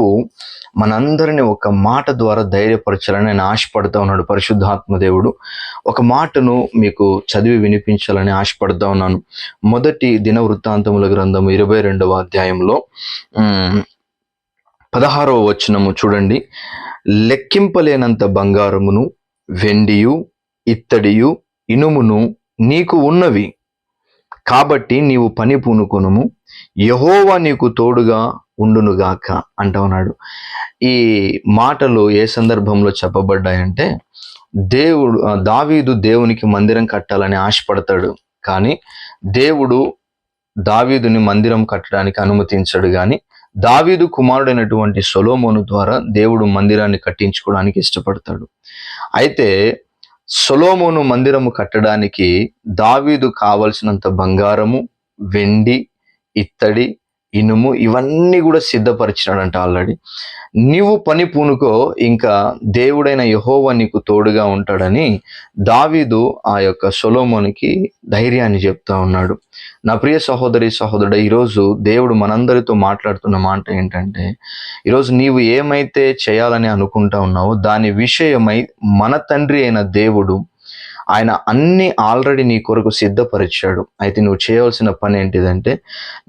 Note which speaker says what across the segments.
Speaker 1: ప్రభువు మనందరినీ ఒక మాట ద్వారా ధైర్యపరచాలని నేను ఆశపడతా ఉన్నాడు. పరిశుద్ధాత్మ దేవుడు ఒక మాటను మీకు చదివి వినిపించాలని ఆశపడతా ఉన్నాను. మొదటి దినవృత్తాంతముల గ్రంథము 22వ అధ్యాయంలో 16వ వచనము చూడండి. లెక్కింపలేనంత బంగారమును, వెండియు, ఇత్తడియు, ఇనుమును నీకు ఉన్నవి కాబట్టి నీవు పని పూనుకొనుము, యెహోవా నీకు తోడుగా ఉండునుగాక అంటా ఉన్నాడు. ఈ మాటలు ఏ సందర్భంలో చెప్పబడ్డాయంటే, దావీదు దేవునికి మందిరం కట్టాలని ఆశపడతాడు, కానీ దేవుడు దావీదుని మందిరం కట్టడానికి అనుమతించడు. కానీ దావీదు కుమారుడైనటువంటి సొలొమోను ద్వారా దేవుడు మందిరాన్ని కట్టించుకోవడానికి ఇష్టపడతాడు. అయితే సొలొమోను మందిరము కట్టడానికి దావీదు కావలసినంత బంగారము, వెండి, ఇత్తడి, ఇనుము ఇవన్నీ కూడా సిద్ధపరిచినాడంట ఆల్రెడీ. నీవు పని పూనుకో, ఇంకా దేవుడైన యెహోవా నీకు తోడుగా ఉంటాడని దావీదు ఆ యొక్క సొలొమోనుకి ధైర్యాన్ని చెప్తా ఉన్నాడు. నా ప్రియ సహోదరి సహోదరుడు, ఈరోజు దేవుడు మనందరితో మాట్లాడుతున్న మాట ఏంటంటే, ఈరోజు నీవు ఏమైతే చేయాలని అనుకుంటా ఉన్నావో దాని విషయమై మన తండ్రి అయిన దేవుడు ఆయన అన్ని ఆల్రెడీ నీ కొరకు సిద్ధపరిచాడు. అయితే నువ్వు చేయవలసిన పని ఏంటిదంటే,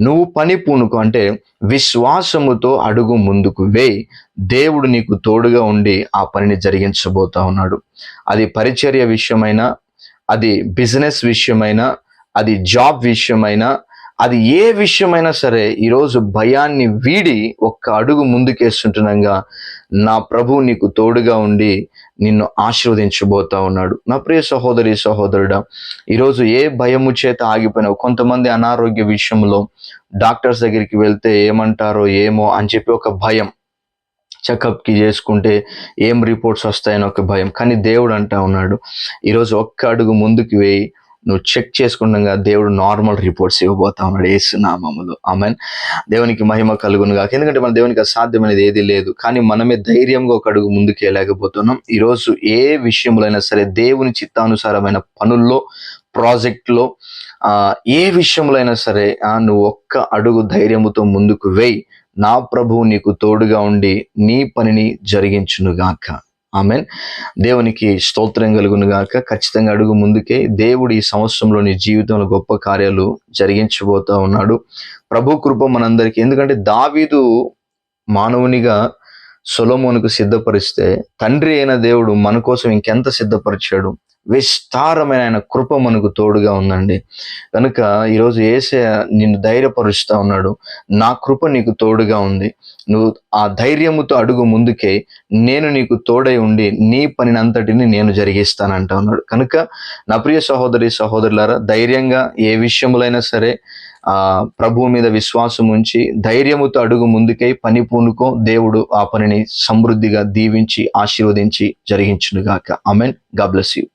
Speaker 1: నువ్వు పని పూనుకో, అంటే విశ్వాసముతో అడుగు ముందుకు వేయి. దేవుడు నీకు తోడుగా ఉండి ఆ పనిని జరిగించబోతా ఉన్నాడు. అది పరిచర్య విషయమైనా, అది బిజినెస్ విషయమైనా, అది జాబ్ విషయమైనా, అది ఏ విషయమైనా సరే, ఈరోజు భయాన్ని వీడి ఒక్క అడుగు ముందుకేస్తుంటున్నాగా నా ప్రభు నీకు తోడుగా ఉండి నిన్ను ఆశీర్వదించబోతా ఉన్నాడు. నా ప్రియ సహోదరి సహోదరుడా, ఈరోజు ఏ భయము చేత ఆగిపోయినావు? కొంతమంది అనారోగ్య విషయంలో డాక్టర్స్ దగ్గరికి వెళ్తే ఏమంటారో ఏమో అని చెప్పి ఒక భయం, చెకప్కి చేసుకుంటే ఏం రిపోర్ట్స్ వస్తాయని ఒక భయం. కానీ దేవుడు అంటా ఉన్నాడు, ఈరోజు ఒక్క అడుగు ముందుకు వేయి, నువ్వు చెక్ చేసుకుండగా దేవుడు నార్మల్ రిపోర్ట్స్ ఇవ్వబోతా ఉన్నాడు యేసు నామములో. ఆమేన్. దేవునికి మహిమ కలుగును గాక. ఎందుకంటే మన దేవునికి అసాధ్యమైనది ఏది లేదు. కానీ మనమే ధైర్యంగా ఒక అడుగు ముందుకు వెళ్ళలేకపోతున్నాం. ఈరోజు ఏ విషయంలో అయినా సరే, దేవుని చిత్తానుసారమైన పనుల్లో, ప్రాజెక్ట్లో, ఏ విషయంలో అయినా సరే నువ్వు ఒక్క అడుగు ధైర్యముతో ముందుకు వేయి. నా ప్రభువు నీకు తోడుగా ఉండి నీ పనిని జరిగించునుగాక. ఆమేన్. దేవునికి స్తోత్రం కలుగును గాక. ఖచ్చితంగా అడుగు ముందుకే. దేవుడు ఈ సంవత్సరంలో నీ జీవితంలో గొప్ప కార్యాలు జరిగించబోతా ఉన్నాడు. ప్రభు కృప మనందరికీ. ఎందుకంటే దావీదు మానవునిగా సొలొమోనుకు సిద్ధపరిస్తే, తండ్రి అయిన దేవుడు మన కోసం ఇంకెంత సిద్ధపరిచాడు. విస్తారమైన ఆయన కృప మనకు తోడుగా ఉందండి. కనుక ఈరోజు యేసయ్య నిన్ను ధైర్యపరుస్తా ఉన్నాడు. నా కృప నీకు తోడుగా ఉంది, నువ్వు ఆ ధైర్యముతో అడుగు ముందుకే, నేను నీకు తోడై ఉండి నీ పనినంతటిని నేను జరిగిస్తానంటా ఉన్నాడు. కనుక నా ప్రియ సహోదరి సహోదరులారా, ధైర్యంగా ఏ విషయములైనా సరే ప్రభువు మీద విశ్వాసం ఉంచి ధైర్యముతో అడుగు ముందుకై పని పూనుకో. దేవుడు ఆ పనిని సమృద్ధిగా దీవించి ఆశీర్వదించి జరిగించునుగాక. ఆమేన్. God bless you.